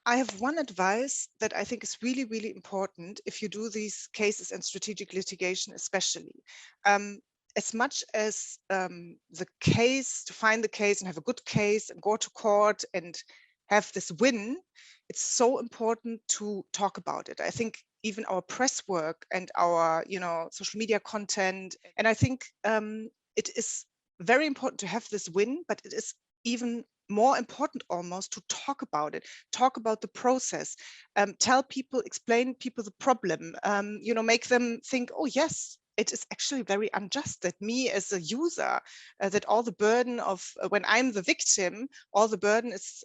I have one advice that I think is really, really important if you do these cases and strategic litigation, especially. As much as the case, to find the case and have a good case and go to court and have this win, it's so important to talk about it. I think even our press work and our, social media content, and I think it is very important to have this win, but it is even more important almost to talk about it, talk about the process, tell people, explain people the problem, make them think, oh yes, it is actually very unjust that me as a user, that all the burden of when I'm the victim, all the burden is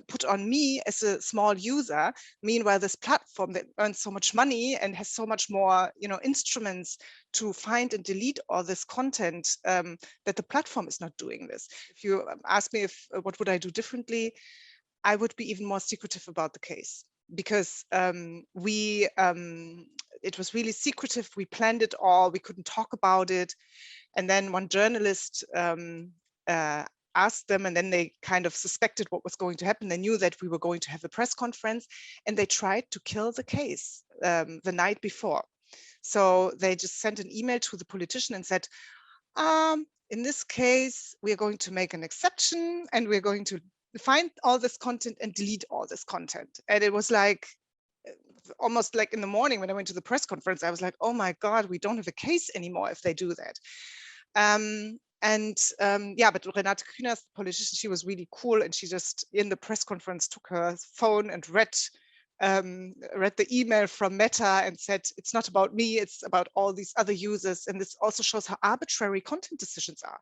put on me as a small user. Meanwhile, this platform that earns so much money and has so much more, instruments to find and delete all this content, that the platform is not doing this. If you ask me if what would I do differently, I would be even more secretive about the case, because it was really secretive. We planned it all. We couldn't talk about it. And then one journalist asked them, and then they kind of suspected what was going to happen. They knew that we were going to have a press conference, and they tried to kill the case the night before. So they just sent an email to the politician and said, in this case, we are going to make an exception and we're going to find all this content and delete all this content. And it was like, almost like in the morning when I went to the press conference, I was like, oh my God, we don't have a case anymore if they do that. Yeah, but Renate Künast, the politician, she was really cool. And she just, in the press conference, took her phone and read the email from Meta and said, it's not about me, it's about all these other users. And this also shows how arbitrary content decisions are.